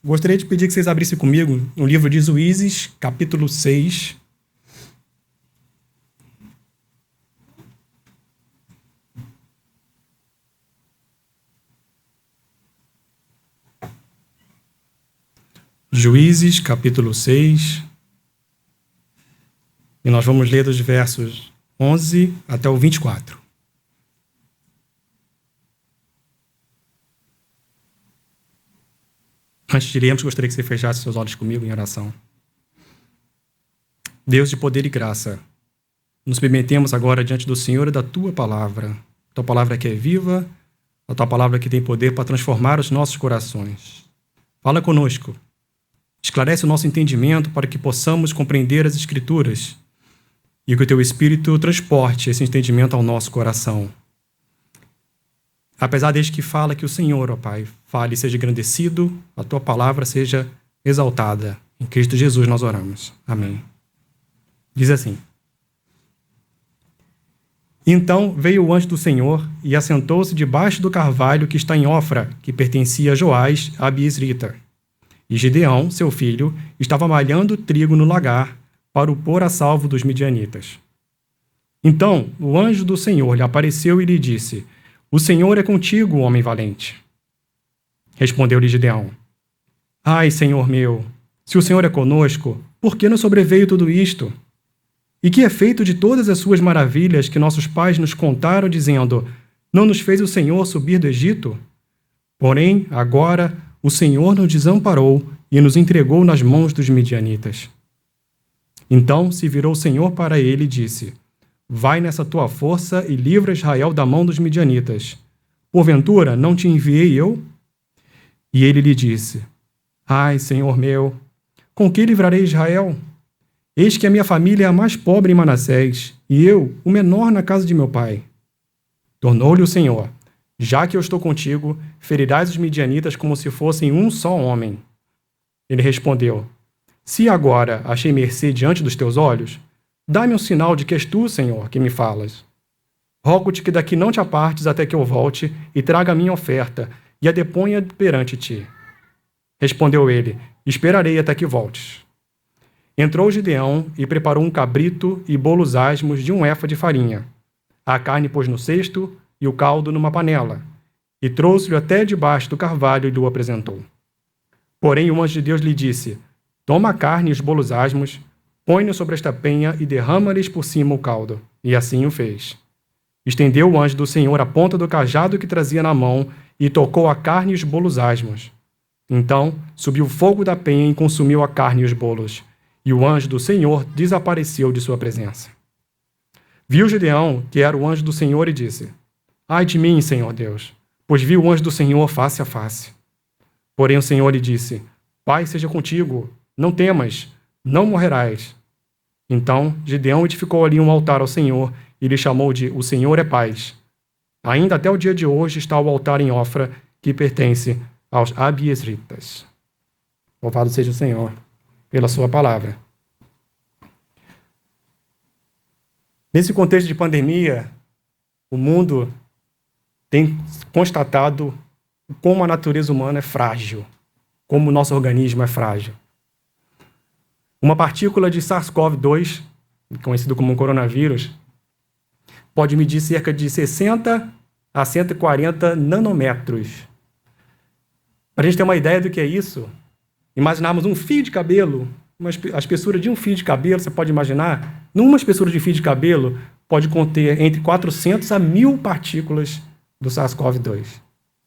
Gostaria de pedir que vocês abrissem comigo no livro de Juízes, capítulo 6. Juízes, capítulo 6. E nós vamos ler dos versos 11 até o 24. Antes de lermos, gostaria que você fechasse seus olhos comigo em oração. Deus de poder e graça, nos submetemos agora diante do Senhor e da Tua palavra. Tua palavra que é viva, a Tua palavra que tem poder para transformar os nossos corações. Fala conosco. Esclarece o nosso entendimento para que possamos compreender as Escrituras e que o Teu Espírito transporte esse entendimento ao nosso coração. Apesar desde que fala que o Senhor, ó Pai, fale e seja engrandecido, a Tua palavra seja exaltada. Em Cristo Jesus nós oramos. Amém. Diz assim: Então veio o anjo do Senhor e assentou-se debaixo do carvalho que está em Ofra, que pertencia a Joás, a Abiesrita. E Gideão, seu filho, estava malhando trigo no lagar para o pôr a salvo dos midianitas. Então o anjo do Senhor lhe apareceu e lhe disse: O Senhor é contigo, homem valente. Respondeu-lhe Gideão: Ai, Senhor meu, se o Senhor é conosco, por que nos sobreveio tudo isto? E que é feito de todas as suas maravilhas que nossos pais nos contaram, dizendo: Não nos fez o Senhor subir do Egito? Porém, agora o Senhor nos desamparou e nos entregou nas mãos dos midianitas. Então se virou o Senhor para ele e disse: Vai nessa tua força e livra Israel da mão dos midianitas. Porventura, não te enviei eu? E ele lhe disse: Ai, Senhor meu, com que livrarei Israel? Eis que a minha família é a mais pobre em Manassés, e eu, o menor na casa de meu pai. Tornou-lhe o Senhor: Já que eu estou contigo, ferirás os midianitas como se fossem um só homem. Ele respondeu: Se agora achei mercê diante dos teus olhos, dá-me um sinal de que és tu, Senhor, que me falas. Rogo-te que daqui não te apartes até que eu volte e traga a minha oferta e a deponha perante ti. Respondeu ele: Esperarei até que voltes. Entrou Gideão e preparou um cabrito e bolos asmos de 1 efa de farinha. A carne pôs no cesto e o caldo numa panela, e trouxe-lhe até debaixo do carvalho e lhe o apresentou. Porém o anjo de Deus lhe disse: Toma a carne e os bolos asmos, põe-nos sobre esta penha e derrama-lhes por cima o caldo. E assim o fez. Estendeu o anjo do Senhor a ponta do cajado que trazia na mão e tocou a carne e os bolos asmos. Então subiu o fogo da penha e consumiu a carne e os bolos. E o anjo do Senhor desapareceu de sua presença. Viu Gideão que era o anjo do Senhor e disse: Ai de mim, Senhor Deus, pois vi o anjo do Senhor face a face. Porém o Senhor lhe disse: Pai seja contigo, não temas, não morrerás. Então Gideão edificou ali um altar ao Senhor e lhe chamou de O Senhor é Paz. Ainda até o dia de hoje está o altar em Ofra, que pertence aos Abiesritas. Louvado seja o Senhor pela sua palavra. Nesse contexto de pandemia, o mundo tem constatado como a natureza humana é frágil, como o nosso organismo é frágil. Uma partícula de SARS-CoV-2, conhecido como coronavírus, pode medir cerca de 60 a 140 nanômetros. Para a gente ter uma ideia do que é isso, imaginarmos um fio de cabelo, a espessura de um fio de cabelo, você pode imaginar, numa espessura de fio de cabelo, pode conter entre 400 a 1.000 partículas do SARS-CoV-2.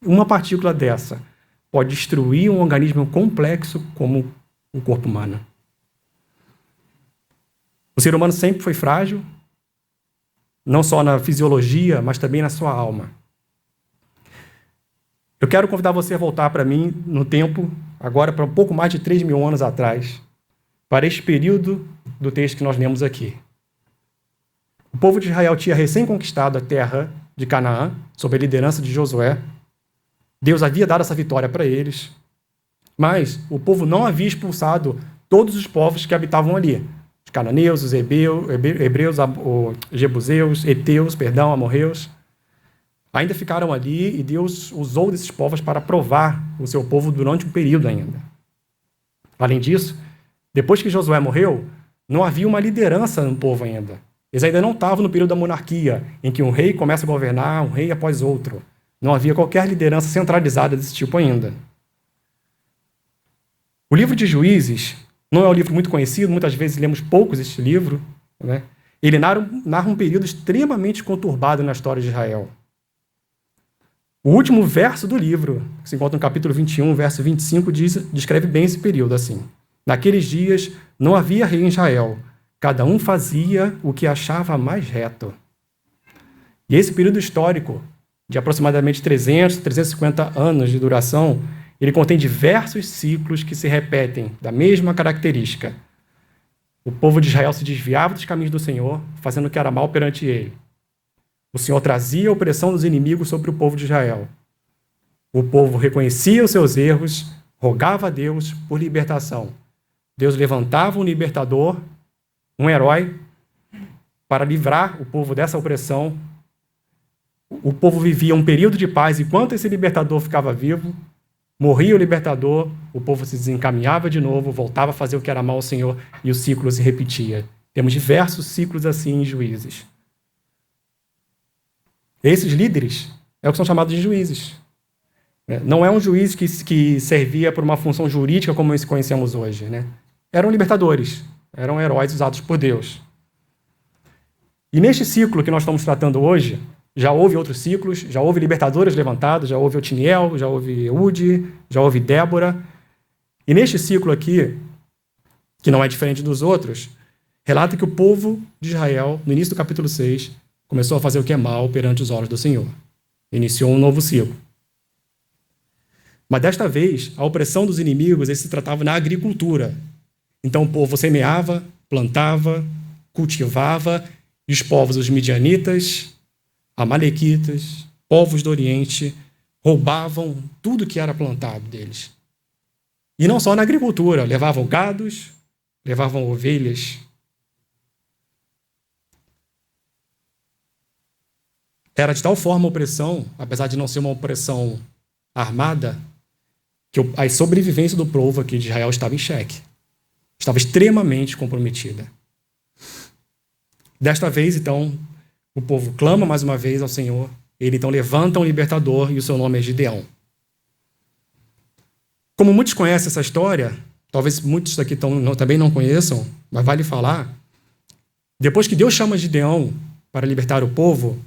Uma partícula dessa pode destruir um organismo complexo como o corpo humano. O ser humano sempre foi frágil, não só na fisiologia, mas também na sua alma. Eu quero convidar você a voltar para mim no tempo, agora para um pouco mais de 3.000 anos atrás, para este período do texto que nós lemos aqui. O povo de Israel tinha recém-conquistado a terra de Canaã, sob a liderança de Josué. Deus havia dado essa vitória para eles, mas o povo não havia expulsado todos os povos que habitavam ali. Os cananeus, os hebreus, os jebuseus, heteus, amorreus. Ainda ficaram ali e Deus usou desses povos para provar o seu povo durante um período ainda. Além disso, depois que Josué morreu, não havia uma liderança no povo ainda. Eles ainda não estavam no período da monarquia, em que um rei começa a governar, um rei após outro. Não havia qualquer liderança centralizada desse tipo ainda. O livro de Juízes não é um livro muito conhecido, muitas vezes lemos poucos este livro, né? Ele narra um período extremamente conturbado na história de Israel. O último verso do livro, que se encontra no capítulo 21, verso 25, descreve bem esse período assim. Naqueles dias não havia rei em Israel, cada um fazia o que achava mais reto. E esse período histórico, de aproximadamente 300, 350 anos de duração, ele contém diversos ciclos que se repetem da mesma característica. O povo de Israel se desviava dos caminhos do Senhor, fazendo o que era mal perante ele. O Senhor trazia a opressão dos inimigos sobre o povo de Israel. O povo reconhecia os seus erros, rogava a Deus por libertação. Deus levantava um libertador, um herói, para livrar o povo dessa opressão. O povo vivia um período de paz, e enquanto esse libertador ficava vivo, morria o libertador, o povo se desencaminhava de novo, voltava a fazer o que era mal ao Senhor, e o ciclo se repetia. Temos diversos ciclos assim em Juízes. Esses líderes é o que são chamados de juízes. Não é um juiz que servia por uma função jurídica como nós conhecemos hoje, né? Eram libertadores, eram heróis usados por Deus. E neste ciclo que nós estamos tratando hoje, já houve outros ciclos, já houve libertadores levantados, já houve Otiniel, já houve Eude, já houve Débora. E neste ciclo aqui, que não é diferente dos outros, relata que o povo de Israel, no início do capítulo 6, começou a fazer o que é mal perante os olhos do Senhor. Iniciou um novo ciclo. Mas desta vez, a opressão dos inimigos se tratava na agricultura. Então o povo semeava, plantava, cultivava, e os povos, os midianitas, amalequitas, povos do Oriente, roubavam tudo que era plantado deles. E não só na agricultura, levavam gados, levavam ovelhas. Era de tal forma a opressão, apesar de não ser uma opressão armada, que a sobrevivência do povo aqui de Israel estava em xeque. Estava extremamente comprometida. Desta vez, então, o povo clama mais uma vez ao Senhor. Ele, então, levanta um libertador e o seu nome é Gideão. Como muitos conhecem essa história, talvez muitos aqui também não conheçam, mas vale falar, depois que Deus chama Gideão para libertar o povo,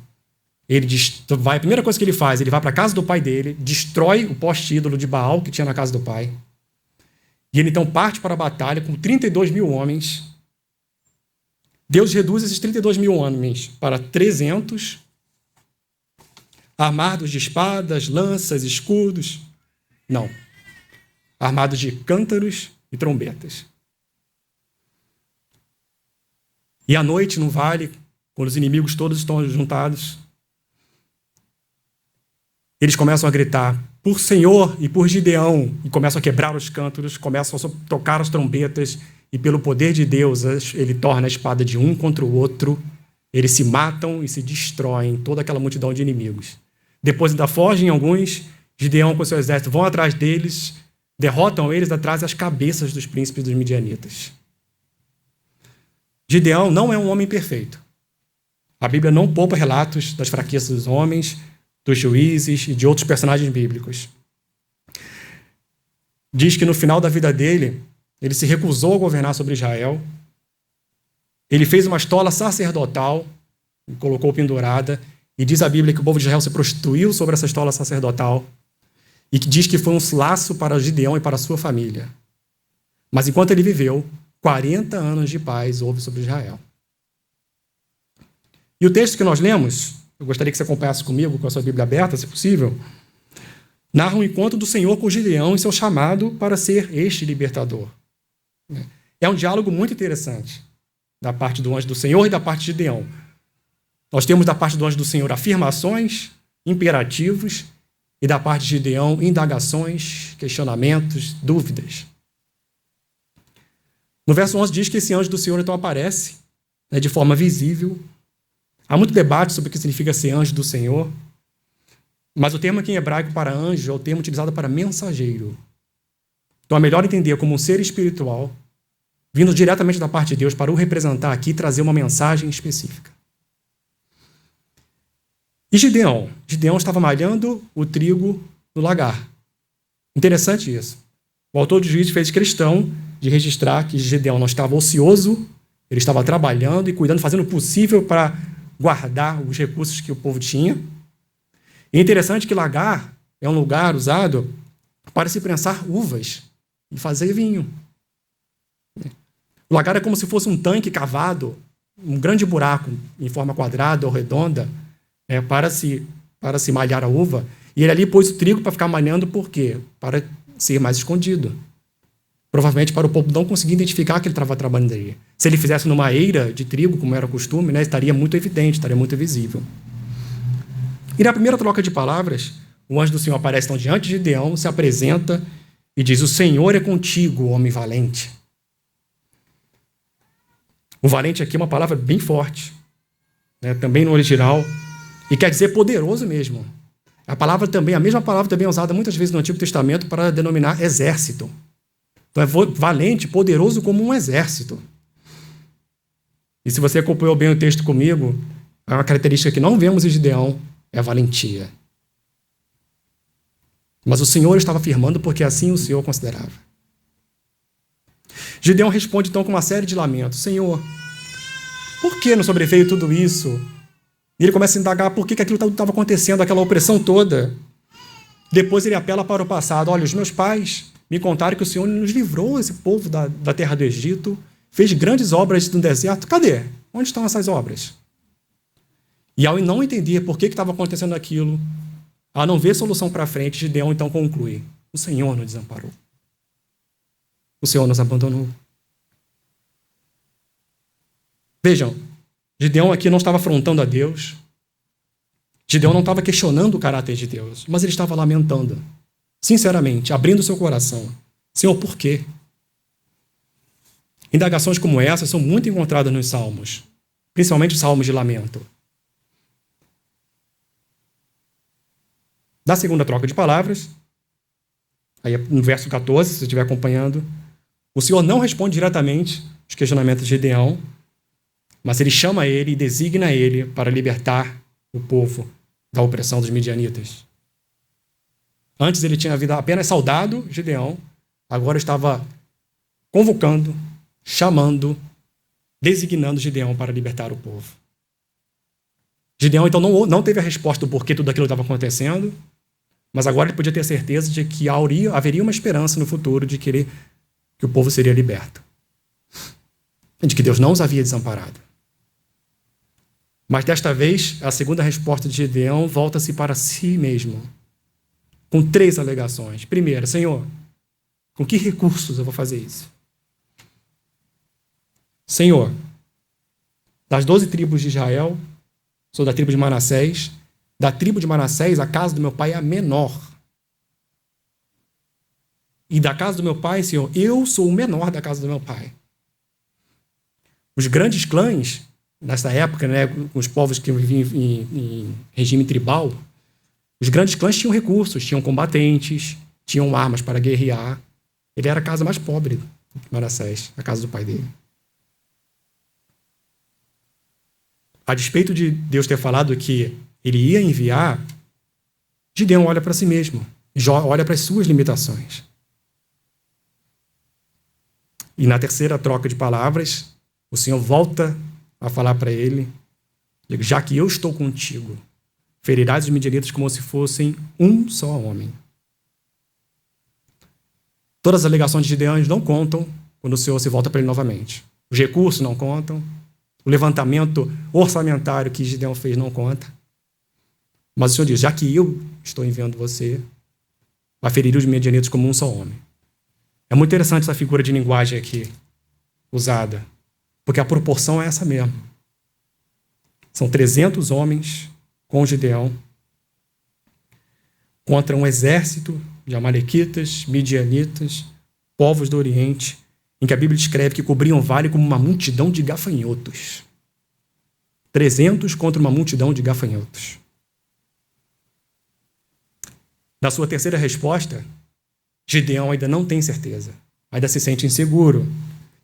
a primeira coisa que ele faz, ele vai para a casa do pai dele, destrói o poste ídolo de Baal que tinha na casa do pai, e ele então parte para a batalha com 32 mil homens. Deus reduz esses 32 mil homens para 300, armados de espadas, lanças, escudos. Não. Armados de cântaros e trombetas. E à noite, no vale, quando os inimigos todos estão juntados, eles começam a gritar por Senhor e por Gideão, e começam a quebrar os cântaros, começam a tocar as trombetas, e pelo poder de Deus, ele torna a espada de um contra o outro, eles se matam e se destroem, toda aquela multidão de inimigos. Depois ainda fogem alguns, Gideão com seu exército vão atrás deles, derrotam eles atrás das cabeças dos príncipes dos midianitas. Gideão não é um homem perfeito. A Bíblia não poupa relatos das fraquezas dos homens, dos juízes e de outros personagens bíblicos. Diz que no final da vida dele, ele se recusou a governar sobre Israel. Ele fez uma estola sacerdotal, colocou pendurada, e diz a Bíblia que o povo de Israel se prostituiu sobre essa estola sacerdotal, e que diz que foi um laço para Gideão e para a sua família. Mas enquanto ele viveu, 40 anos de paz houve sobre Israel. E o texto que nós lemos, eu gostaria que você acompanhasse comigo, com a sua Bíblia aberta, se possível, narra um encontro do Senhor com Gideão e seu chamado para ser este libertador. É um diálogo muito interessante da parte do anjo do Senhor e da parte de Gideão. Nós temos da parte do anjo do Senhor afirmações, imperativos, e da parte de Gideão indagações, questionamentos, dúvidas. No verso 11 diz que esse anjo do Senhor então aparece de forma visível. Há muito debate sobre o que significa ser anjo do Senhor, mas o termo aqui em hebraico para anjo é o termo utilizado para mensageiro. Então é melhor entender como um ser espiritual, vindo diretamente da parte de Deus para o representar aqui e trazer uma mensagem específica. E Gideão? Gideão estava malhando o trigo no lagar. Interessante isso. O autor de Juízes fez questão de registrar que Gideão não estava ocioso, ele estava trabalhando e cuidando, fazendo o possível para guardar os recursos que o povo tinha. E é interessante que lagar é um lugar usado para se prensar uvas e fazer vinho. O lagar é como se fosse um tanque cavado, um grande buraco em forma quadrada ou redonda, para se malhar a uva. E ele ali pôs o trigo para ficar malhando, por quê? Para ser mais escondido. Provavelmente para o povo não conseguir identificar que ele estava trabalhando ali. Se ele fizesse numa eira de trigo, como era o costume, estaria muito evidente, estaria muito visível. E na primeira troca de palavras, o anjo do Senhor aparece então diante de Gideão, se apresenta e diz: o Senhor é contigo, homem valente. O valente aqui é uma palavra bem forte, também no original, e quer dizer poderoso mesmo. A mesma palavra também é usada muitas vezes no Antigo Testamento para denominar exército. Então é valente, poderoso como um exército. E se você acompanhou bem o texto comigo, uma característica que não vemos em Gideão é a valentia. Mas o Senhor estava afirmando porque assim o Senhor considerava. Gideão responde então com uma série de lamentos: Senhor, por que nos sobreveio tudo isso? E ele começa a indagar por que aquilo estava acontecendo, aquela opressão toda. Depois ele apela para o passado: olha, os meus pais me contaram que o Senhor nos livrou, esse povo da terra do Egito, fez grandes obras no deserto. Cadê? Onde estão essas obras? E ao não entender por que estava acontecendo aquilo, a não ver solução para frente, Gideão então conclui: o Senhor nos desamparou. O Senhor nos abandonou. Vejam, Gideão aqui não estava afrontando a Deus. Gideão não estava questionando o caráter de Deus, mas ele estava lamentando, sinceramente, abrindo seu coração. Senhor, por quê? Indagações como essa são muito encontradas nos Salmos, principalmente os Salmos de lamento. Na segunda troca de palavras, aí no verso 14, se você estiver acompanhando, o Senhor não responde diretamente os questionamentos de Gideão, mas ele chama ele e designa ele para libertar o povo da opressão dos midianitas. Antes ele tinha havido apenas saudado Gideão, agora estava convocando, chamando, designando Gideão para libertar o povo. Gideão então não teve a resposta do porquê tudo aquilo estava acontecendo, mas agora ele podia ter certeza de que haveria uma esperança no futuro de que o povo seria liberto. De que Deus não os havia desamparado. Mas desta vez, a segunda resposta de Gideão volta-se para si mesmo, com 3 alegações. Primeira: Senhor, com que recursos eu vou fazer isso? Senhor, das 12 tribos de Israel, sou da tribo de Manassés. Da tribo de Manassés, a casa do meu pai é a menor. E da casa do meu pai, Senhor, eu sou o menor da casa do meu pai. Os grandes clãs, nessa época, os povos que viviam em regime tribal, os grandes clãs tinham recursos, tinham combatentes, tinham armas para guerrear. Ele era a casa mais pobre de Manassés, a casa do pai dele. A despeito de Deus ter falado que ele ia enviar, Gideão olha para si mesmo, olha para as suas limitações. E na terceira troca de palavras, o Senhor volta a falar para ele: já que eu estou contigo, ferirás os midianitas como se fossem um só homem. Todas as alegações de Gideão não contam quando o Senhor se volta para ele novamente. Os recursos não contam, o levantamento orçamentário que Gideão fez não conta. Mas o Senhor diz: já que eu estou enviando você, vai ferir os midianitas como um só homem. É muito interessante essa figura de linguagem aqui usada, porque a proporção é essa mesmo. São 300 homens com Gideão contra um exército de amalequitas, midianitas, povos do Oriente, em que a Bíblia descreve que cobriam o vale como uma multidão de gafanhotos. 300 contra uma multidão de gafanhotos. Na sua terceira resposta, Gideão ainda não tem certeza, ainda se sente inseguro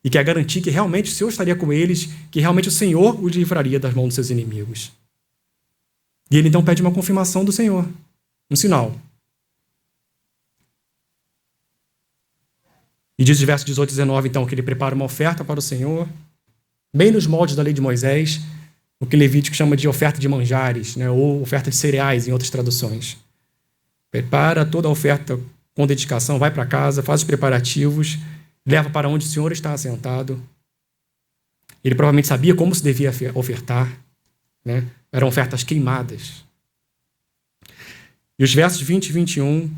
e quer garantir que realmente o Senhor estaria com eles, que realmente o Senhor os livraria das mãos dos seus inimigos. E ele então pede uma confirmação do Senhor, um sinal. E diz os versos 18 e 19, então, que ele prepara uma oferta para o Senhor, bem nos moldes da lei de Moisés, o que Levítico chama de oferta de manjares, né, ou oferta de cereais, em outras traduções. Prepara toda a oferta com dedicação, vai para casa, faz os preparativos, leva para onde o Senhor está assentado. Ele provavelmente sabia como se devia ofertar, né? Eram ofertas queimadas. E os versos 20 e 21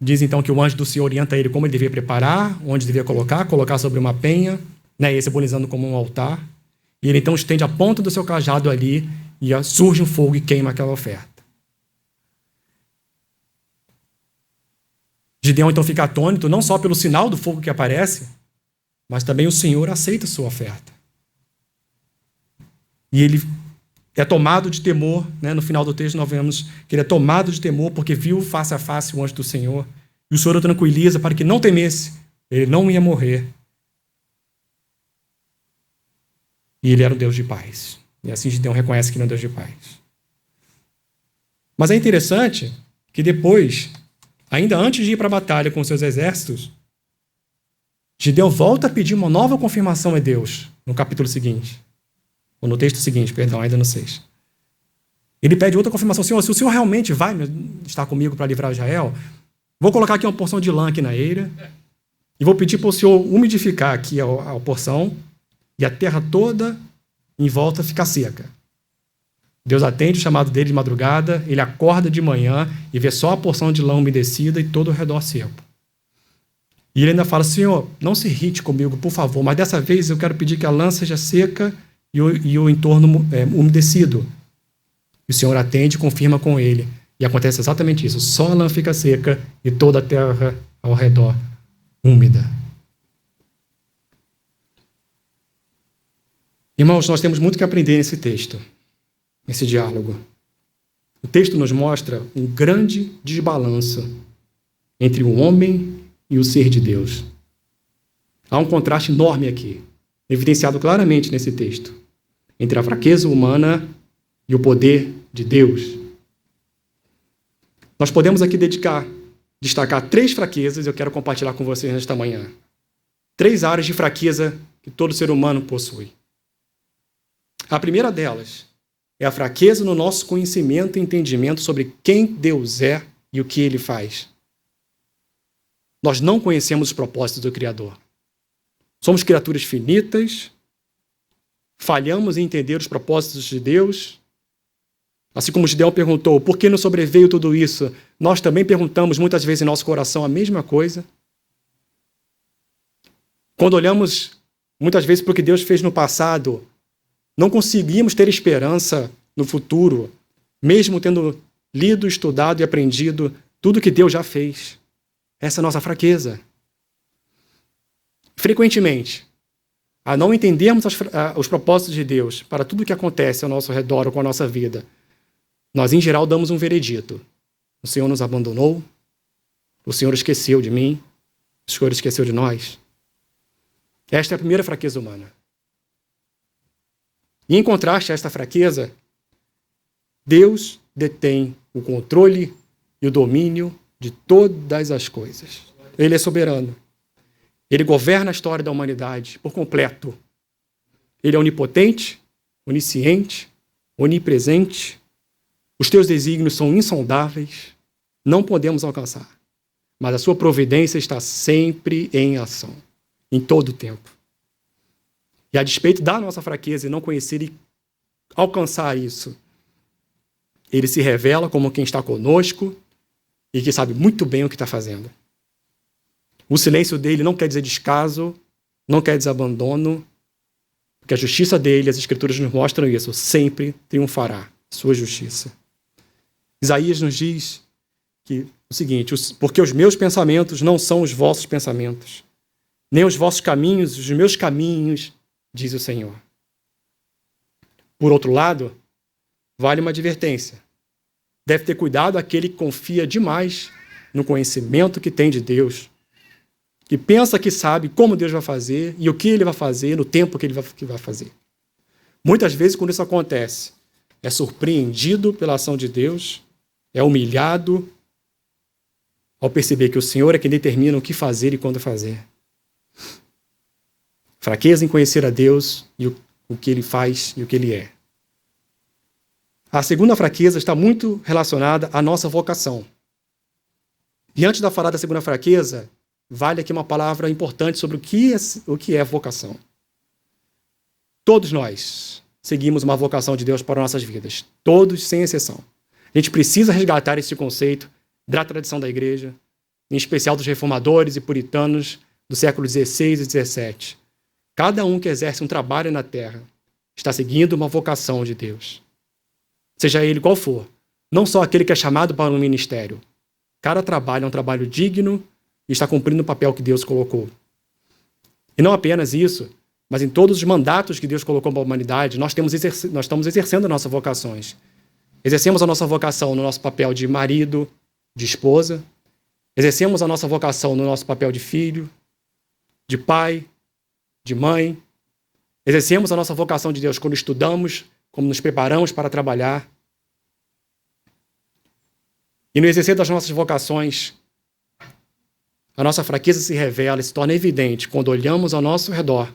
dizem então que o anjo do Senhor orienta ele como ele devia preparar, onde devia colocar sobre uma penha, né, e simbolizando como um altar. E ele então estende a ponta do seu cajado ali e surge um fogo e queima aquela oferta. Gideão então fica atônito, não só pelo sinal do fogo que aparece, mas também o Senhor aceita a sua oferta. E ele é tomado de temor, né? No final do texto nós vemos que ele é tomado de temor porque viu face a face o anjo do Senhor. E o Senhor o tranquiliza para que não temesse, ele não ia morrer. E ele era um Deus de paz. E assim Gideão reconhece que ele é um Deus de paz. Mas é interessante que depois, ainda antes de ir para a batalha com seus exércitos, Gideão volta a pedir uma nova confirmação a Deus, no capítulo seguinte. Ou no texto seguinte, perdão, ainda no 6. Ele pede outra confirmação. Senhor, se o Senhor realmente vai estar comigo para livrar Israel, vou colocar aqui uma porção de lã aqui na eira e vou pedir para o Senhor umidificar aqui a porção e a terra toda em volta ficar seca. Deus atende o chamado dele de madrugada, ele acorda de manhã e vê só a porção de lã umedecida e todo ao redor seco. E ele ainda fala, Senhor, não se irrite comigo, por favor, mas dessa vez eu quero pedir que a lã seja seca e o entorno umedecido. E o Senhor atende e confirma com ele. E acontece exatamente isso. Só a lã fica seca e toda a terra ao redor úmida. Irmãos, nós temos muito que aprender nesse texto, nesse diálogo. O texto nos mostra um grande desbalanço entre o homem e o ser de Deus. Há um contraste enorme aqui, evidenciado claramente nesse texto, entre a fraqueza humana e o poder de Deus. Nós podemos aqui destacar 3 fraquezas, eu quero compartilhar com vocês nesta manhã. 3 áreas de fraqueza que todo ser humano possui. A primeira delas é a fraqueza no nosso conhecimento e entendimento sobre quem Deus é e o que Ele faz. Nós não conhecemos os propósitos do Criador. Somos criaturas finitas, falhamos em entender os propósitos de Deus. Assim como Gideão perguntou, por que nos sobreveio tudo isso? Nós também perguntamos muitas vezes em nosso coração a mesma coisa. Quando olhamos muitas vezes para o que Deus fez no passado, não conseguimos ter esperança no futuro, mesmo tendo lido, estudado e aprendido tudo que Deus já fez. Essa é a nossa fraqueza. Frequentemente, a não entendermos os propósitos de Deus para tudo que acontece ao nosso redor ou com a nossa vida, nós, em geral, damos um veredito. O Senhor nos abandonou, o Senhor esqueceu de mim, o Senhor esqueceu de nós. Esta é a primeira fraqueza humana. E, em contraste a esta fraqueza, Deus detém o controle e o domínio de todas as coisas. Ele é soberano. Ele governa a história da humanidade por completo. Ele é onipotente, onisciente, onipresente. Os teus desígnios são insondáveis, não podemos alcançar. Mas a sua providência está sempre em ação, em todo o tempo. E a despeito da nossa fraqueza e não conhecer e alcançar isso, ele se revela como quem está conosco e que sabe muito bem o que está fazendo. O silêncio dele não quer dizer descaso, não quer dizer abandono, porque a justiça dele, as Escrituras nos mostram isso, sempre triunfará, sua justiça. Isaías nos diz o seguinte, porque os meus pensamentos não são os vossos pensamentos, nem os vossos caminhos, os meus caminhos, diz o Senhor. Por outro lado, vale uma advertência. Deve ter cuidado aquele que confia demais no conhecimento que tem de Deus que pensa que sabe como Deus vai fazer e o que ele vai fazer no tempo que ele vai fazer. Muitas vezes, quando isso acontece, é surpreendido pela ação de Deus, é humilhado ao perceber que o Senhor é quem determina o que fazer e quando fazer. Fraqueza em conhecer a Deus e o que ele faz e o que ele é. A segunda fraqueza está muito relacionada à nossa vocação. E antes de falar da segunda fraqueza, vale aqui uma palavra importante sobre o que é vocação. Todos nós seguimos uma vocação de Deus para nossas vidas. Todos, sem exceção. A gente precisa resgatar esse conceito da tradição da igreja, em especial dos reformadores e puritanos do século XVI e XVII. Cada um que exerce um trabalho na terra está seguindo uma vocação de Deus. Seja ele qual for, não só aquele que é chamado para um ministério. Cada trabalho é um trabalho digno e está cumprindo o papel que Deus colocou. E não apenas isso, mas em todos os mandatos que Deus colocou para a humanidade, nós estamos exercendo nossas vocações. Exercemos a nossa vocação no nosso papel de marido, de esposa. Exercemos a nossa vocação no nosso papel de filho, de pai, de mãe. Exercemos a nossa vocação de Deus quando estudamos, como nos preparamos para trabalhar. E no exercer das nossas vocações, a nossa fraqueza se revela e se torna evidente quando olhamos ao nosso redor,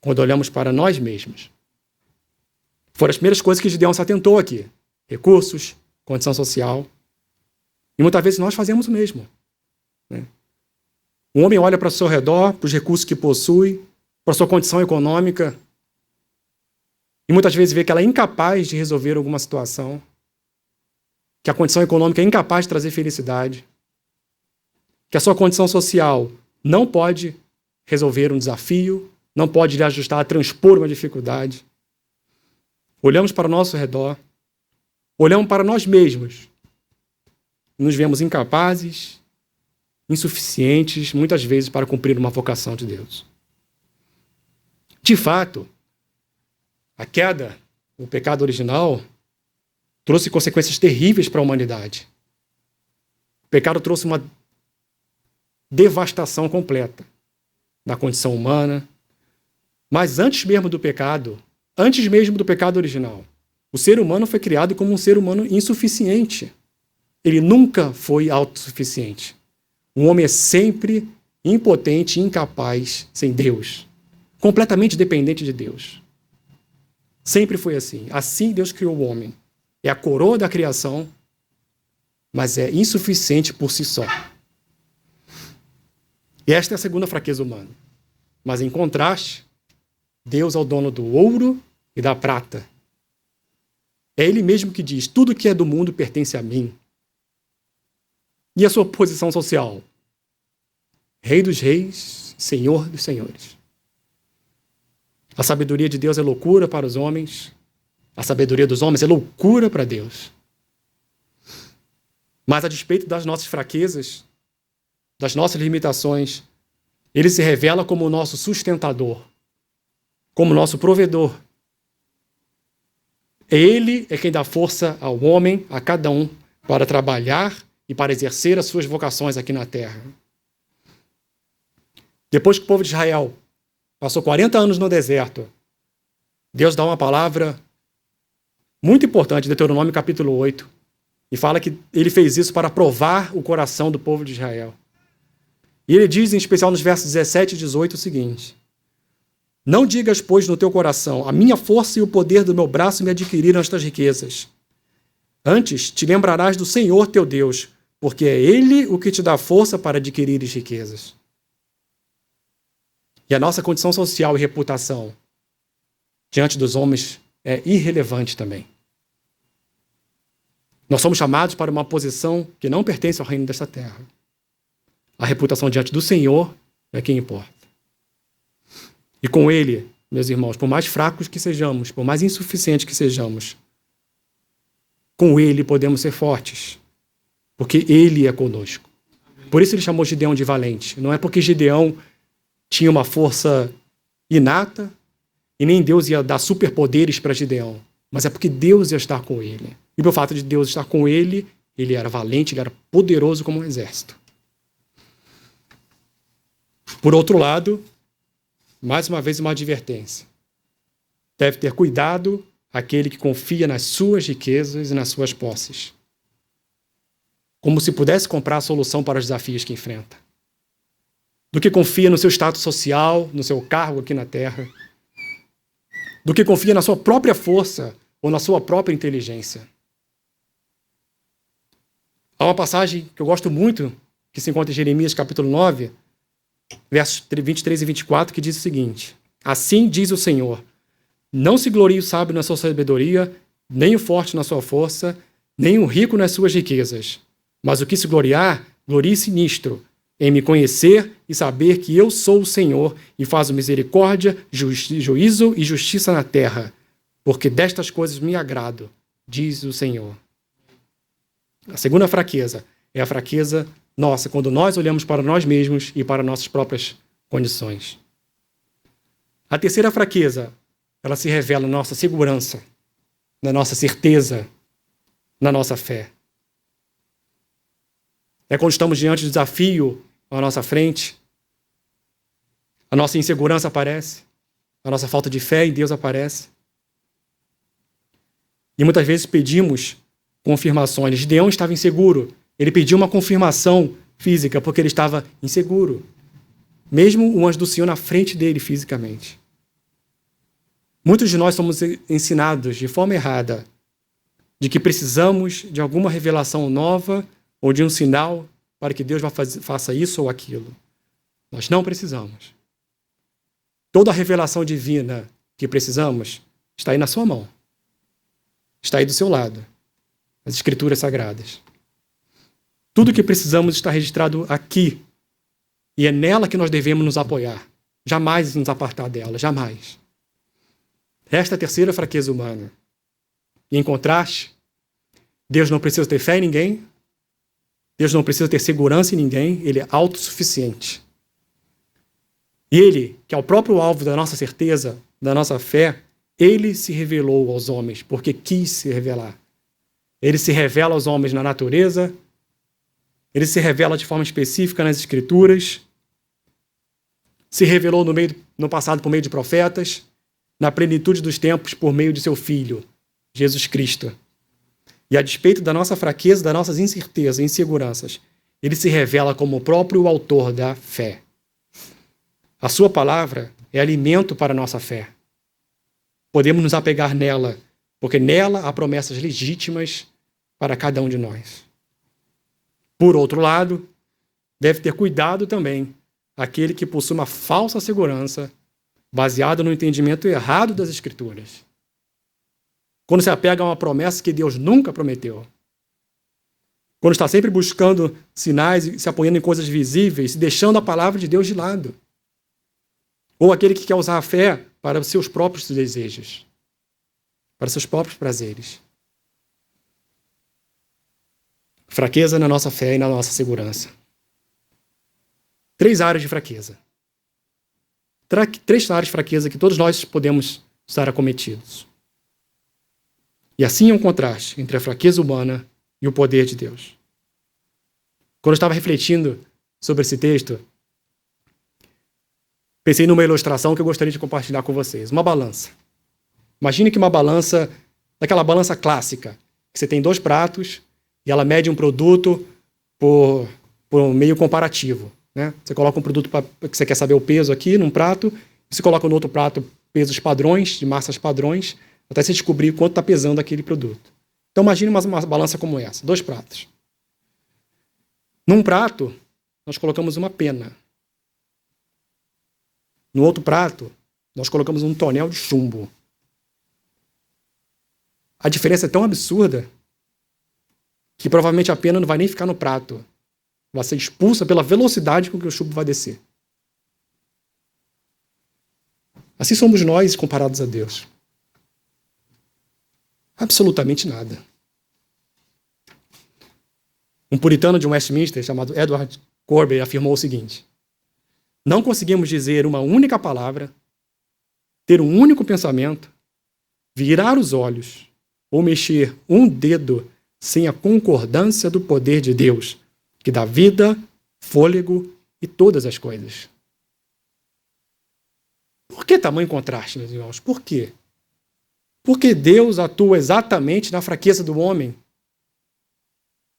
quando olhamos para nós mesmos. Foram as primeiras coisas que Gideão se atentou aqui. Recursos, condição social. E muitas vezes nós fazemos o mesmo. O homem olha para o seu redor, para os recursos que possui, para a sua condição econômica, e muitas vezes vê que ela é incapaz de resolver alguma situação, que a condição econômica é incapaz de trazer felicidade, que a sua condição social não pode resolver um desafio, não pode lhe ajustar a transpor uma dificuldade. Olhamos para o nosso redor, olhamos para nós mesmos, nos vemos incapazes, insuficientes, muitas vezes, para cumprir uma vocação de Deus. De fato, a queda, o pecado original, trouxe consequências terríveis para a humanidade. O pecado trouxe uma devastação completa da condição humana. Mas antes mesmo do pecado original, o ser humano foi criado como um ser humano insuficiente. Ele nunca foi autossuficiente. O homem é sempre impotente e incapaz sem Deus. Completamente dependente de Deus. Sempre foi assim. Assim Deus criou o homem. É a coroa da criação, mas é insuficiente por si só. E esta é a segunda fraqueza humana. Mas em contraste, Deus é o dono do ouro e da prata. É Ele mesmo que diz, tudo que é do mundo pertence a mim. E a sua posição social? Rei dos reis, Senhor dos senhores. A sabedoria de Deus é loucura para os homens. A sabedoria dos homens é loucura para Deus. Mas a despeito das nossas fraquezas, das nossas limitações, Ele se revela como o nosso sustentador, como o nosso provedor. Ele é quem dá força ao homem, a cada um, para trabalhar e para exercer as suas vocações aqui na terra. Depois que o povo de Israel passou 40 anos no deserto, Deus dá uma palavra muito importante, Deuteronômio capítulo 8, e fala que ele fez isso para provar o coração do povo de Israel. E ele diz, em especial nos versos 17 e 18, o seguinte: não digas, pois, no teu coração, a minha força e o poder do meu braço me adquiriram estas riquezas. Antes te lembrarás do Senhor teu Deus, porque é Ele o que te dá força para adquirires riquezas. E a nossa condição social e reputação diante dos homens é irrelevante também. Nós somos chamados para uma posição que não pertence ao reino desta terra. A reputação diante do Senhor é quem importa. E com Ele, meus irmãos, por mais fracos que sejamos, por mais insuficientes que sejamos, com Ele podemos ser fortes, porque Ele é conosco. Por isso Ele chamou Gideão de valente. Não é porque Gideão tinha uma força inata e nem Deus ia dar superpoderes para Gideão, mas é porque Deus ia estar com ele. E pelo fato de Deus estar com ele, ele era valente, ele era poderoso como um exército. Por outro lado, mais uma vez uma advertência. Deve ter cuidado aquele que confia nas suas riquezas e nas suas posses, como se pudesse comprar a solução para os desafios que enfrenta, do que confia no seu status social, no seu cargo aqui na Terra, do que confia na sua própria força ou na sua própria inteligência. Há uma passagem que eu gosto muito, que se encontra em Jeremias capítulo 9, versos 23 e 24, que diz o seguinte: assim diz o Senhor, não se glorie o sábio na sua sabedoria, nem o forte na sua força, nem o rico nas suas riquezas. Mas o que se gloriar, glorie-se nisto, em me conhecer e saber que eu sou o Senhor e faço misericórdia, juízo e justiça na terra, porque destas coisas me agrado, diz o Senhor. A segunda fraqueza é a fraqueza nossa, quando nós olhamos para nós mesmos e para nossas próprias condições. A terceira fraqueza, ela se revela na nossa segurança, na nossa certeza, na nossa fé. É quando estamos diante do desafio à nossa frente, a nossa insegurança aparece, a nossa falta de fé em Deus aparece. E muitas vezes pedimos confirmações. Gideão estava inseguro. Ele pediu uma confirmação física porque ele estava inseguro. Mesmo o anjo do Senhor na frente dele fisicamente. Muitos de nós somos ensinados de forma errada de que precisamos de alguma revelação nova ou de um sinal para que Deus faça isso ou aquilo. Nós não precisamos. Toda a revelação divina que precisamos está aí na sua mão. Está aí do seu lado. As Escrituras Sagradas. Tudo o que precisamos está registrado aqui. E é nela que nós devemos nos apoiar. Jamais nos apartar dela, jamais. Esta é a terceira fraqueza humana. E em contraste, Deus não precisa ter fé em ninguém. Deus não precisa ter segurança em ninguém. Ele é autossuficiente. E Ele, que é o próprio alvo da nossa certeza, da nossa fé, Ele se revelou aos homens, porque quis se revelar. Ele se revela aos homens na natureza, ele se revela de forma específica nas Escrituras, se revelou no passado por meio de profetas, na plenitude dos tempos por meio de seu Filho, Jesus Cristo. E a despeito da nossa fraqueza, das nossas incertezas e inseguranças, ele se revela como o próprio autor da fé. A sua palavra é alimento para a nossa fé. Podemos nos apegar nela, porque nela há promessas legítimas para cada um de nós. Por outro lado, deve ter cuidado também aquele que possui uma falsa segurança baseada no entendimento errado das Escrituras. Quando se apega a uma promessa que Deus nunca prometeu. Quando está sempre buscando sinais e se apoiando em coisas visíveis, deixando a palavra de Deus de lado. Ou aquele que quer usar a fé para os seus próprios desejos, para os seus próprios prazeres. Fraqueza na nossa fé e na nossa segurança. 3 áreas de fraqueza. 3 áreas de fraqueza que todos nós podemos estar acometidos. E assim é um contraste entre a fraqueza humana e o poder de Deus. Quando eu estava refletindo sobre esse texto, pensei numa ilustração que eu gostaria de compartilhar com vocês. Uma balança. Imagine que uma balança, daquela balança clássica, que você tem 2 pratos e ela mede um produto por um meio comparativo. Né? Você coloca um produto que você quer saber o peso aqui num prato, você coloca no outro prato pesos padrões, de massas padrões, até você descobrir quanto está pesando aquele produto. Então imagine uma balança como essa, 2 pratos. Num prato, nós colocamos uma pena. No outro prato, nós colocamos um tonel de chumbo. A diferença é tão absurda que provavelmente a pena não vai nem ficar no prato. Vai ser expulsa pela velocidade com que o chumbo vai descer. Assim somos nós comparados a Deus. Absolutamente nada. Um puritano de Westminster chamado Edward Corber afirmou o seguinte: não conseguimos dizer uma única palavra, ter um único pensamento, virar os olhos ou mexer um dedo sem a concordância do poder de Deus, que dá vida, fôlego e todas as coisas. Por que tamanho contraste, meus irmãos? Por quê? Porque Deus atua exatamente na fraqueza do homem.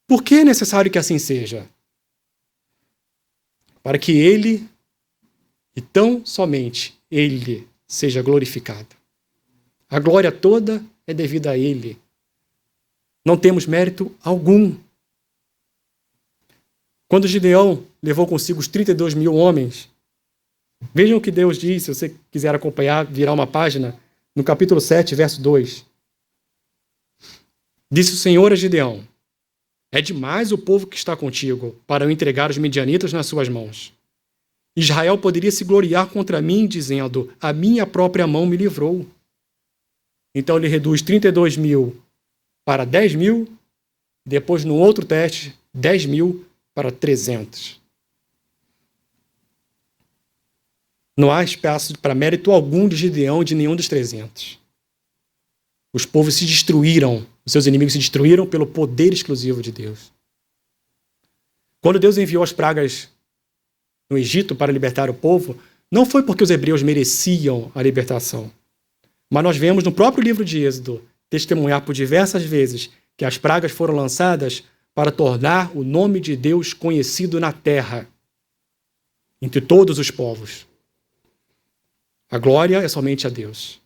Por que é necessário que assim seja? Para que Ele, e tão somente Ele, seja glorificado. A glória toda é devida a Ele. Não temos mérito algum. Quando Gideão levou consigo os 32 mil homens, vejam o que Deus diz, se você quiser acompanhar, virar uma página, no capítulo 7, verso 2. Disse o Senhor a Gideão: é demais o povo que está contigo para eu entregar os midianitas nas suas mãos. Israel poderia se gloriar contra mim, dizendo: a minha própria mão me livrou. Então ele reduz 32 mil para 10 mil, depois, no outro teste, 10 mil para 300. Não há espaço para mérito algum de Gideão e de nenhum dos 300. Os povos se destruíram, os seus inimigos se destruíram pelo poder exclusivo de Deus. Quando Deus enviou as pragas no Egito para libertar o povo, não foi porque os hebreus mereciam a libertação. Mas nós vemos no próprio livro de Êxodo testemunhar por diversas vezes que as pragas foram lançadas para tornar o nome de Deus conhecido na terra, entre todos os povos. A glória é somente a Deus.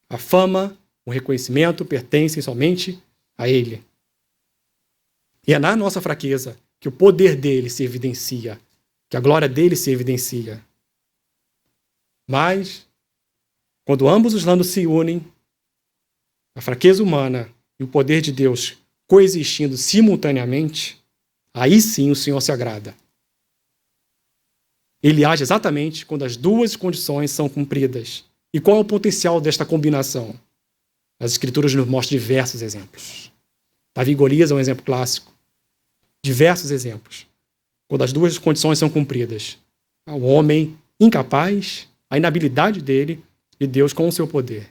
A fama, o reconhecimento pertencem somente a Ele. E é na nossa fraqueza que o poder dele se evidencia, que a glória dele se evidencia. Mas, quando ambos os lados se unem, a fraqueza humana e o poder de Deus coexistindo simultaneamente, aí sim o Senhor se agrada. Ele age exatamente quando as duas condições são cumpridas. E qual é o potencial desta combinação? As Escrituras nos mostram diversos exemplos. Davi e Golias é um exemplo clássico. Diversos exemplos. Quando as duas condições são cumpridas. O homem incapaz, a inabilidade dele e Deus com o seu poder.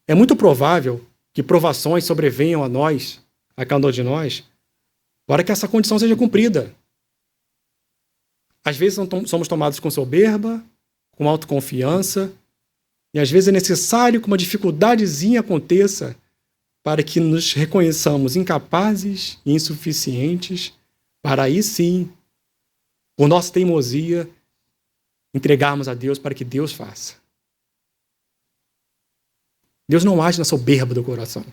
É muito provável que provações sobrevenham a nós, a cada um de nós, para que essa condição seja cumprida. Às vezes somos tomados com soberba, com autoconfiança, e às vezes é necessário que uma dificuldadezinha aconteça para que nos reconheçamos incapazes e insuficientes, para aí sim, por nossa teimosia, entregarmos a Deus para que Deus faça. Deus não age na soberba do coração.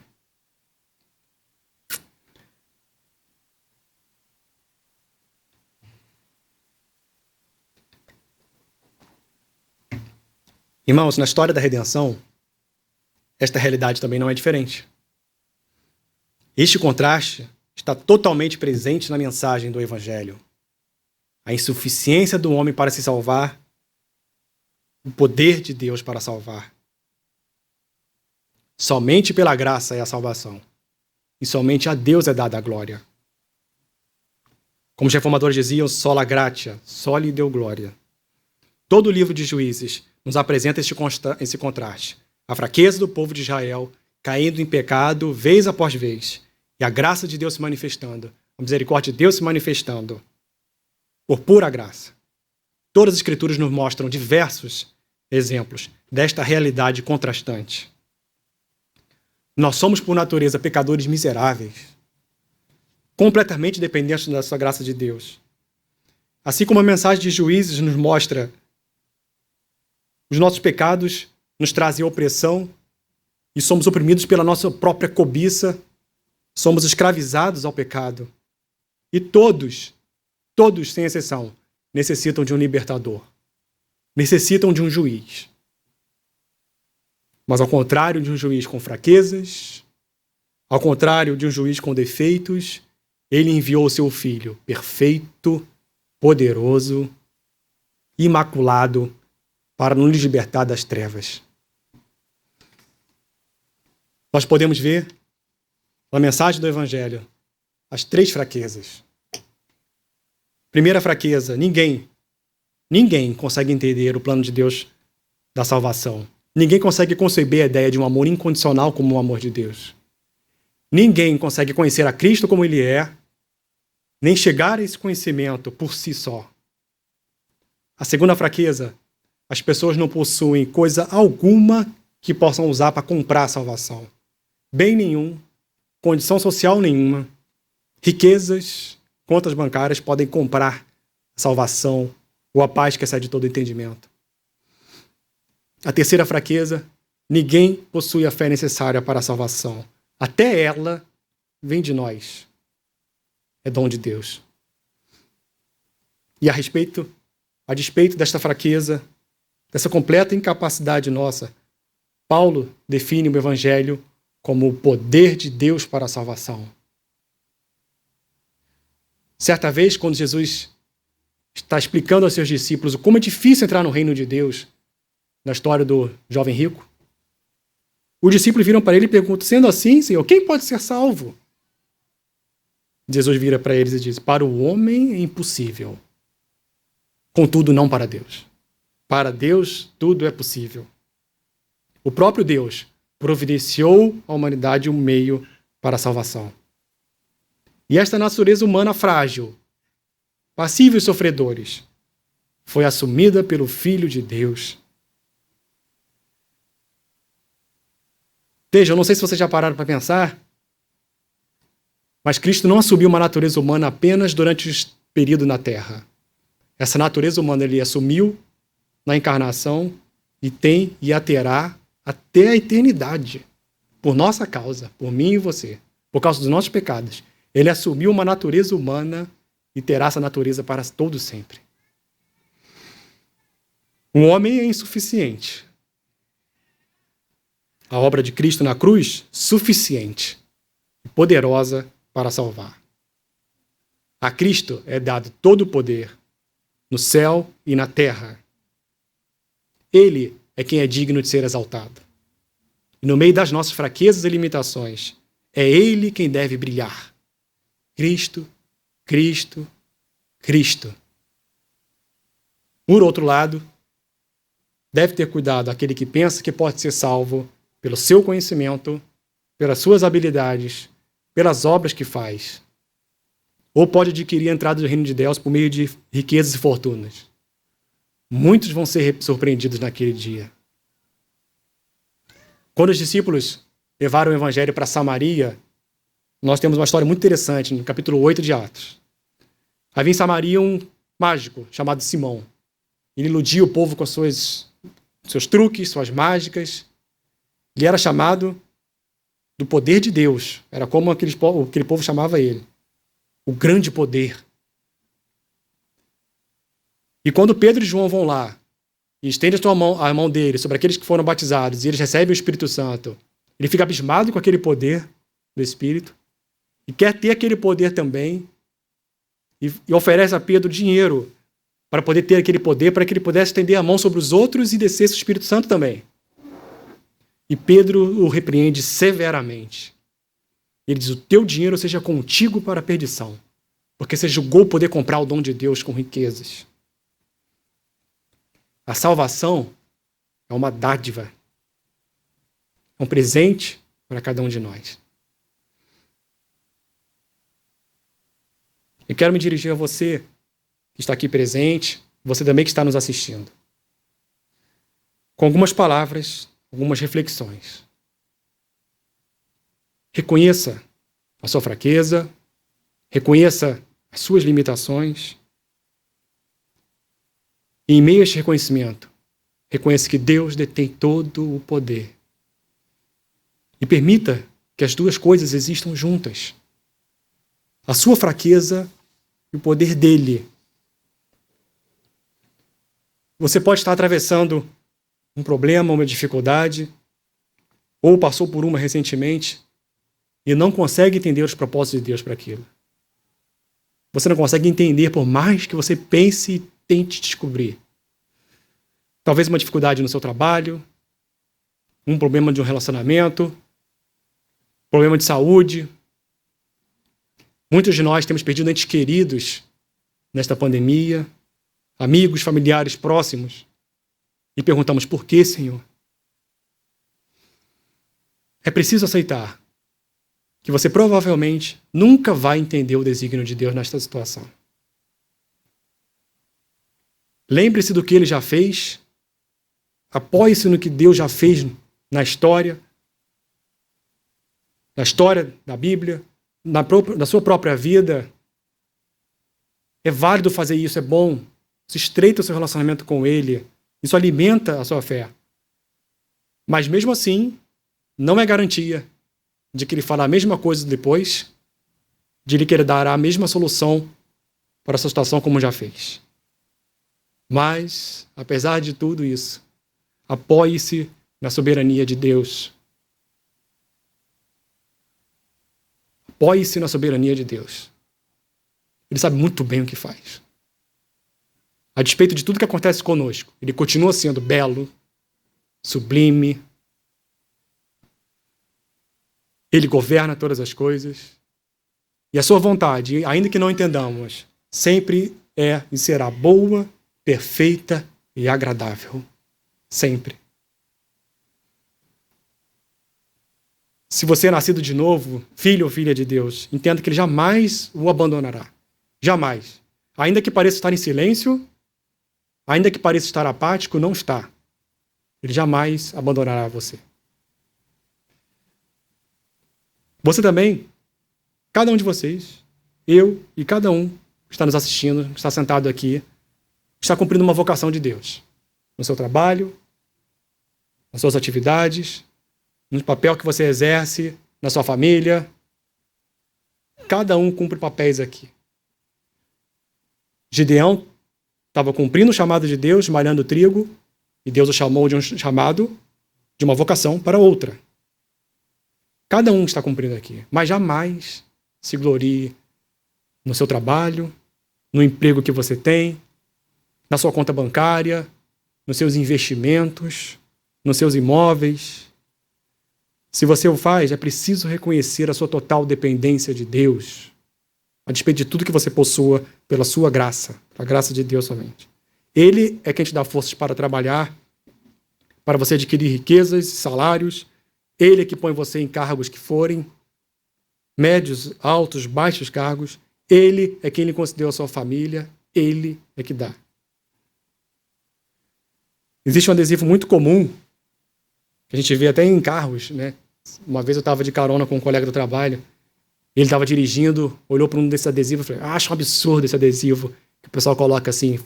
Irmãos, na história da redenção, esta realidade também não é diferente. Este contraste está totalmente presente na mensagem do Evangelho. A insuficiência do homem para se salvar, o poder de Deus para salvar. Somente pela graça é a salvação. E somente a Deus é dada a glória. Como os reformadores diziam, sola gratia, soli deu glória. Todo o livro de Juízes nos apresenta esse contraste. A fraqueza do povo de Israel caindo em pecado vez após vez. E a graça de Deus se manifestando. A misericórdia de Deus se manifestando. Por pura graça. Todas as Escrituras nos mostram diversos exemplos desta realidade contrastante. Nós somos, por natureza, pecadores miseráveis, completamente dependentes da sua graça de Deus. Assim como a mensagem de Juízes nos mostra os nossos pecados, nos trazem opressão e somos oprimidos pela nossa própria cobiça, somos escravizados ao pecado. E todos, sem exceção, necessitam de um libertador, necessitam de um juiz. Mas ao contrário de um juiz com fraquezas, ao contrário de um juiz com defeitos, ele enviou o seu Filho perfeito, poderoso, imaculado, para nos libertar das trevas. Nós podemos ver na mensagem do Evangelho as três fraquezas. Primeira fraqueza, ninguém consegue entender o plano de Deus da salvação. Ninguém consegue conceber a ideia de um amor incondicional como o amor de Deus. Ninguém consegue conhecer a Cristo como Ele é, nem chegar a esse conhecimento por si só. A segunda fraqueza, as pessoas não possuem coisa alguma que possam usar para comprar a salvação. Bem nenhum, condição social nenhuma, riquezas, contas bancárias podem comprar a salvação ou a paz que excede todo entendimento. A terceira fraqueza, ninguém possui a fé necessária para a salvação. Até ela vem de nós. É dom de Deus. E a despeito desta fraqueza, dessa completa incapacidade nossa, Paulo define o Evangelho como o poder de Deus para a salvação. Certa vez, quando Jesus está explicando aos seus discípulos como é difícil entrar no reino de Deus, na história do jovem rico, os discípulos viram para ele e perguntam: sendo assim, Senhor, quem pode ser salvo? Jesus vira para eles e diz: para o homem é impossível, contudo não para Deus. Para Deus tudo é possível. O próprio Deus providenciou à humanidade um meio para a salvação. E esta natureza humana frágil, passível e sofredores, foi assumida pelo Filho de Deus. Veja, eu não sei se vocês já pararam para pensar, mas Cristo não assumiu uma natureza humana apenas durante o período na Terra. Essa natureza humana ele assumiu na encarnação e tem e a terá até a eternidade, por nossa causa, por mim e você, por causa dos nossos pecados. Ele assumiu uma natureza humana e terá essa natureza para todo sempre. O homem é insuficiente. A obra de Cristo na cruz, suficiente e poderosa para salvar. A Cristo é dado todo o poder no céu e na terra. Ele é quem é digno de ser exaltado. E no meio das nossas fraquezas e limitações, é Ele quem deve brilhar. Cristo, Cristo, Cristo. Por outro lado, deve ter cuidado aquele que pensa que pode ser salvo pelo seu conhecimento, pelas suas habilidades, pelas obras que faz. Ou pode adquirir a entrada do reino de Deus por meio de riquezas e fortunas. Muitos vão ser surpreendidos naquele dia. Quando os discípulos levaram o evangelho para Samaria, nós temos uma história muito interessante no capítulo 8 de Atos. Havia em Samaria um mágico chamado Simão. Ele iludia o povo com seus truques, suas mágicas. Ele era chamado do poder de Deus. Era como aquele povo chamava ele. O grande poder. E quando Pedro e João vão lá e estende a mão dele sobre aqueles que foram batizados e eles recebem o Espírito Santo, ele fica abismado com aquele poder do Espírito e quer ter aquele poder também e oferece a Pedro dinheiro para poder ter aquele poder, para que ele pudesse estender a mão sobre os outros e descesse o Espírito Santo também. E Pedro o repreende severamente. Ele diz: o teu dinheiro seja contigo para a perdição, porque você julgou poder comprar o dom de Deus com riquezas. A salvação é uma dádiva, é um presente para cada um de nós. Eu quero me dirigir a você que está aqui presente, você também que está nos assistindo, com algumas palavras, algumas reflexões. Reconheça a sua fraqueza, reconheça as suas limitações. E em meio a este reconhecimento, reconheça que Deus detém todo o poder. E permita que as duas coisas existam juntas. A sua fraqueza e o poder dele. Você pode estar atravessando um problema, uma dificuldade, ou passou por uma recentemente e não consegue entender os propósitos de Deus para aquilo. Você não consegue entender por mais que você pense e tente descobrir. Talvez uma dificuldade no seu trabalho, um problema de um relacionamento, problema de saúde. Muitos de nós temos perdido entes queridos nesta pandemia, amigos, familiares próximos, e perguntamos: por que, Senhor? É preciso aceitar que você provavelmente nunca vai entender o desígnio de Deus nesta situação. Lembre-se do que ele já fez Apoie-se no que Deus já fez na história da Bíblia, na sua própria vida. É válido fazer isso, é bom. Isso estreita o seu relacionamento com Ele. Isso alimenta a sua fé. Mas mesmo assim, não é garantia de que Ele fala a mesma coisa depois, de Ele querer dar a mesma solução para a sua situação como já fez. Mas, apesar de tudo isso, apoie-se na soberania de Deus. Apoie-se na soberania de Deus. Ele sabe muito bem o que faz. A despeito de tudo que acontece conosco, Ele continua sendo belo, sublime. Ele governa todas as coisas. E a sua vontade, ainda que não entendamos, sempre é e será boa, perfeita e agradável. Sempre. Se você é nascido de novo, filho ou filha de Deus, entenda que Ele jamais o abandonará. Jamais. Ainda que pareça estar em silêncio, ainda que pareça estar apático, não está. Ele jamais abandonará você. Você também, cada um de vocês, eu e cada um que está nos assistindo, que está sentado aqui, está cumprindo uma vocação de Deus. No seu trabalho, nas suas atividades, no papel que você exerce, na sua família. Cada um cumpre papéis aqui. Gideão estava cumprindo o chamado de Deus, malhando trigo, e Deus o chamou de um chamado, de uma vocação para outra. Cada um está cumprindo aqui, mas jamais se glorie no seu trabalho, no emprego que você tem, na sua conta bancária, nos seus investimentos, nos seus imóveis. Se você o faz, é preciso reconhecer a sua total dependência de Deus, a despeito de tudo que você possua pela sua graça, a graça de Deus somente. Ele é quem te dá forças para trabalhar, para você adquirir riquezas, salários. Ele é que põe você em cargos que forem, médios, altos, baixos cargos. Ele é quem lhe concedeu a sua família. Ele é que dá. Existe um adesivo muito comum, que a gente vê até em carros, né? Uma vez eu estava de carona com um colega do trabalho, ele estava dirigindo, olhou para um desses adesivos e falou: acho um absurdo esse adesivo, que o pessoal coloca assim,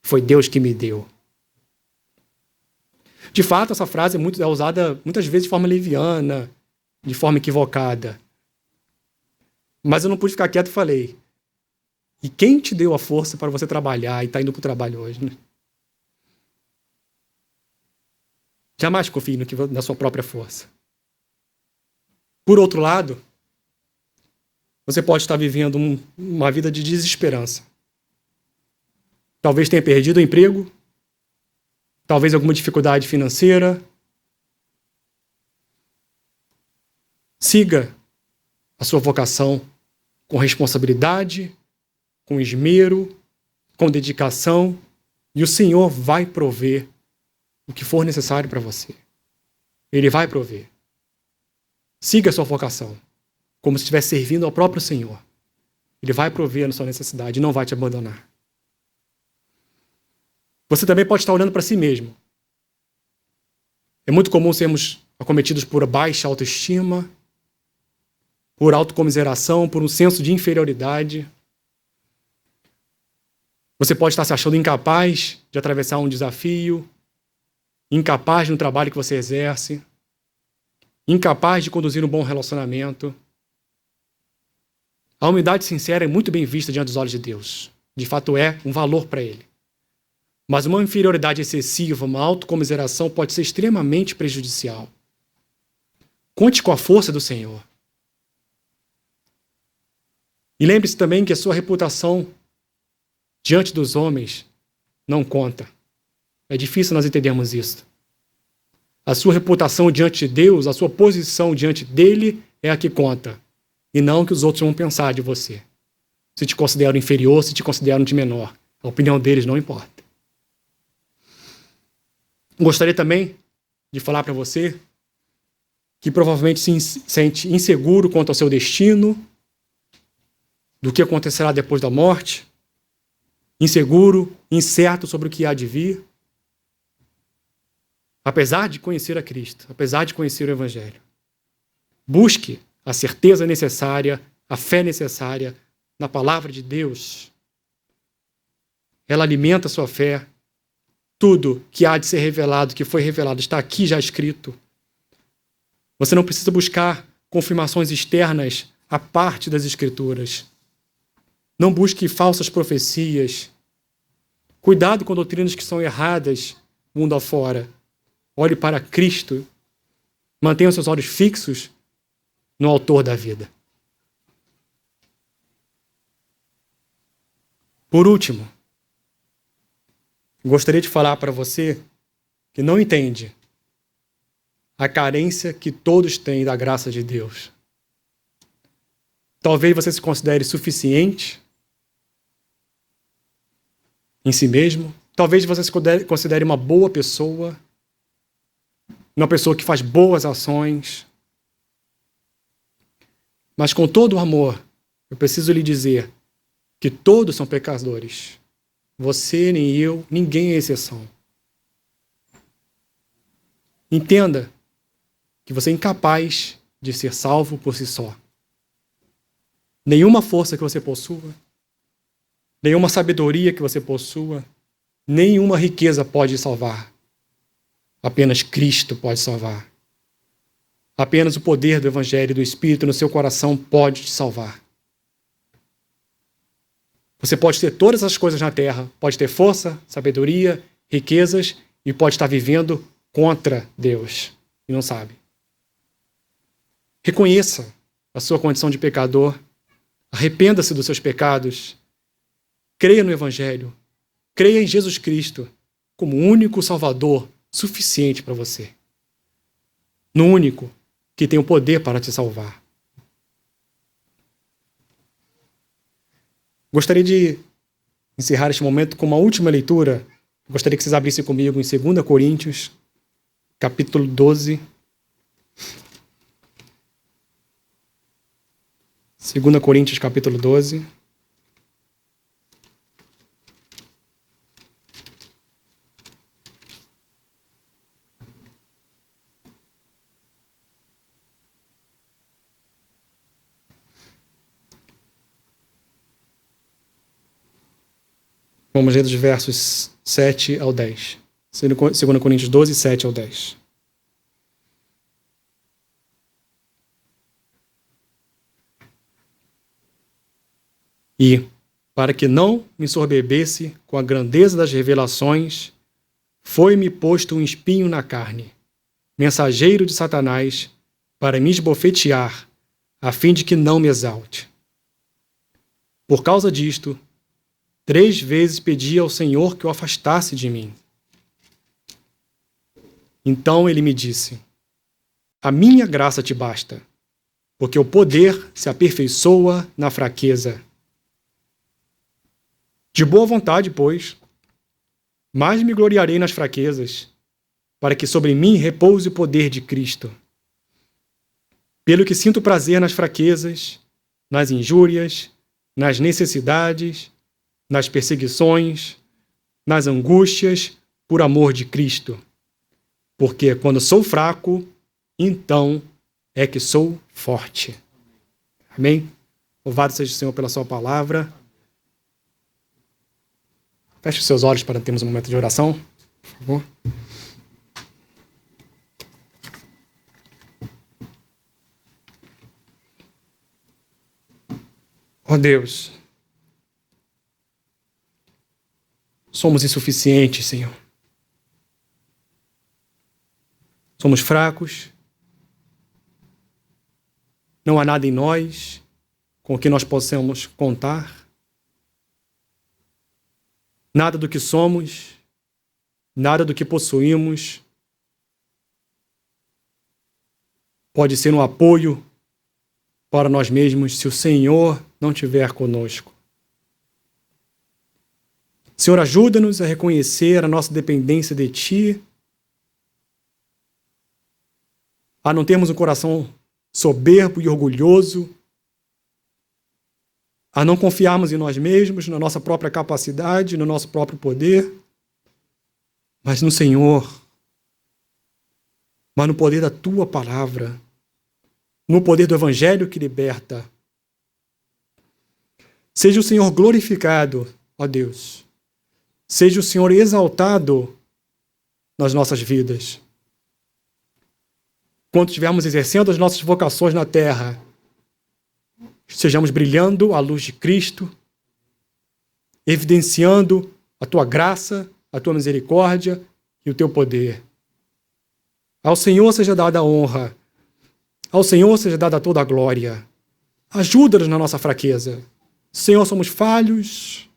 foi Deus que me deu. De fato, essa frase é usada muitas vezes de forma leviana, de forma equivocada. Mas eu não pude ficar quieto e falei: e quem te deu a força para você trabalhar e está indo para o trabalho hoje? Né? Jamais confie na sua própria força. Por outro lado, você pode estar vivendo uma vida de desesperança. Talvez tenha perdido o emprego, talvez alguma dificuldade financeira. Siga a sua vocação com responsabilidade, com esmero, com dedicação, e o Senhor vai prover o que for necessário para você. Ele vai prover. Siga a sua vocação, como se estivesse servindo ao próprio Senhor. Ele vai prover a sua necessidade e não vai te abandonar. Você também pode estar olhando para si mesmo. É muito comum sermos acometidos por baixa autoestima, por autocomiseração, por um senso de inferioridade. Você pode estar se achando incapaz de atravessar um desafio, incapaz no trabalho que você exerce, incapaz de conduzir um bom relacionamento. A humildade sincera é muito bem vista diante dos olhos de Deus. De fato, é um valor para Ele. Mas uma inferioridade excessiva, uma autocomiseração pode ser extremamente prejudicial. Conte com a força do Senhor. E lembre-se também que a sua reputação diante dos homens não conta. É difícil nós entendermos isso. A sua reputação diante de Deus, a sua posição diante dele é a que conta. E não o que os outros vão pensar de você. Se te consideram inferior, se te consideram de menor. A opinião deles não importa. Gostaria também de falar para você que provavelmente se sente inseguro quanto ao seu destino, do que acontecerá depois da morte, inseguro, incerto sobre o que há de vir. apesar de conhecer a Cristo, apesar de conhecer o Evangelho. Busque a certeza necessária, a fé necessária na palavra de Deus. Ela alimenta a sua fé. Tudo que há de ser revelado, que foi revelado, está aqui já escrito. Você não precisa buscar confirmações externas à parte das Escrituras. Não busque falsas profecias. Cuidado com doutrinas que são erradas mundo afora. Olhe para Cristo. Mantenha os seus olhos fixos no Autor da vida. Por último, gostaria de falar para você que não entende a carência que todos têm da graça de Deus. Talvez você se considere suficiente em si mesmo. Talvez você se considere uma boa pessoa, uma pessoa que faz boas ações. Mas com todo o amor, eu preciso lhe dizer que todos são pecadores. Você, nem eu, ninguém é exceção. Entenda que você é incapaz de ser salvo por si só. Nenhuma força que você possua, nenhuma sabedoria que você possua, nenhuma riqueza pode salvar. Apenas Cristo pode salvar. Apenas o poder do Evangelho e do Espírito no seu coração pode te salvar. Você pode ter todas as coisas na terra, pode ter força, sabedoria, riquezas e pode estar vivendo contra Deus e não sabe. Reconheça a sua condição de pecador, arrependa-se dos seus pecados, creia no Evangelho, creia em Jesus Cristo como o único Salvador suficiente para você. No único que tem o poder para te salvar. Gostaria de encerrar este momento com uma última leitura. Gostaria que vocês abrissem comigo em 2 Coríntios, capítulo 12. 2 Coríntios, capítulo 12. Vamos ler dos versos 7 ao 10. 2 Coríntios 12, 7 ao 10. E, para que não me soberbesse com a grandeza das revelações, foi-me posto um espinho na carne, mensageiro de Satanás, para me esbofetear, a fim de que não me exalte. Por causa disto, 3 vezes pedi ao Senhor que o afastasse de mim. Então ele me disse: a minha graça te basta, porque o poder se aperfeiçoa na fraqueza. De boa vontade, pois, mais me gloriarei nas fraquezas, para que sobre mim repouse o poder de Cristo. Pelo que sinto prazer nas fraquezas, nas injúrias, nas necessidades, nas perseguições, nas angústias, por amor de Cristo. Porque quando sou fraco, então é que sou forte. Amém? Louvado seja o Senhor pela sua palavra. Feche os seus olhos para termos um momento de oração, por favor. Ó Deus, somos insuficientes, Senhor. Somos fracos. Não há nada em nós com o que nós possamos contar. Nada do que somos, nada do que possuímos pode ser um apoio para nós mesmos se o Senhor não estiver conosco. Senhor, ajuda-nos a reconhecer a nossa dependência de Ti, a não termos um coração soberbo e orgulhoso, a não confiarmos em nós mesmos, na nossa própria capacidade, no nosso próprio poder, mas no Senhor. mas no poder da tua palavra, no poder do Evangelho que liberta. Seja o Senhor glorificado, ó Deus. Seja o Senhor exaltado nas nossas vidas. Quando estivermos exercendo as nossas vocações na terra, sejamos brilhando à luz de Cristo, evidenciando a tua graça, a tua misericórdia e o teu poder. Ao Senhor seja dada a honra, ao Senhor seja dada toda a glória. Ajuda-nos na nossa fraqueza. Senhor, somos falhos,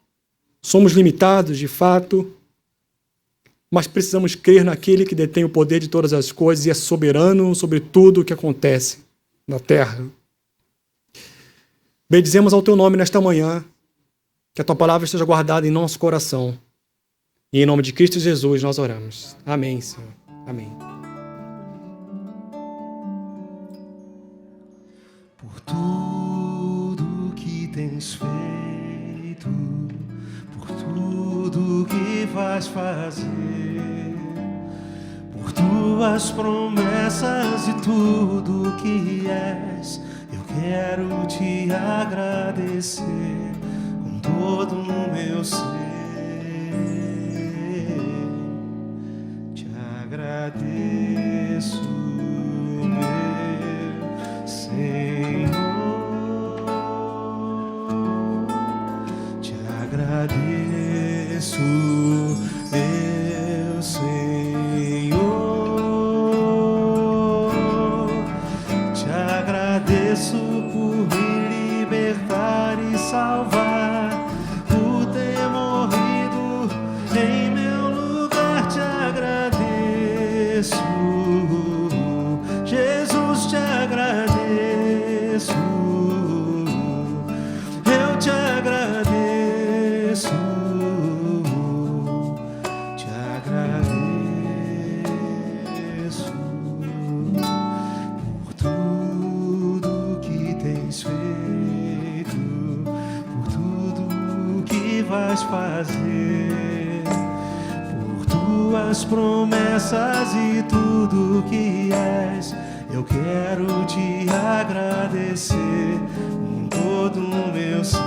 somos limitados de fato, mas precisamos crer naquele que detém o poder de todas as coisas e é soberano sobre tudo o que acontece na terra. Bendizemos ao teu nome nesta manhã, que a tua palavra esteja guardada em nosso coração. E em nome de Cristo Jesus nós oramos. Amém, Senhor. Amém. Por tudo que tens feito, por tudo que vais fazer, por tuas promessas e tudo que és, eu quero te agradecer com todo o meu ser. Te agradeço, meu Senhor. Te agradeço, meu Senhor. Te agradeço por me libertar e salvar, por ter morrido em meu lugar. Te agradeço, Jesus, te agradeço. Eu te agradeço, te agradeço por tudo que tens feito, por tudo que vais fazer, por tuas promessas e tudo que és. Eu quero te agradecer com todo o meu ser.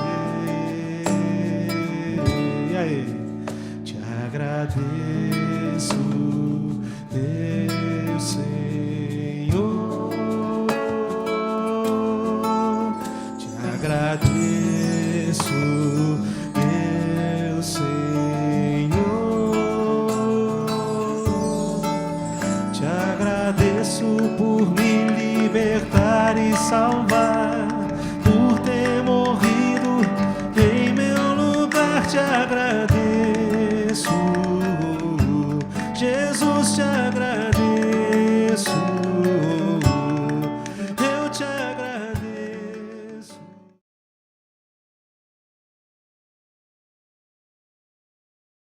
E aí? Te agradeço, meu Senhor. Te agradeço, meu Senhor. Te agradeço por me libertar e salvar, por ter morrido em meu lugar. Te agradeço,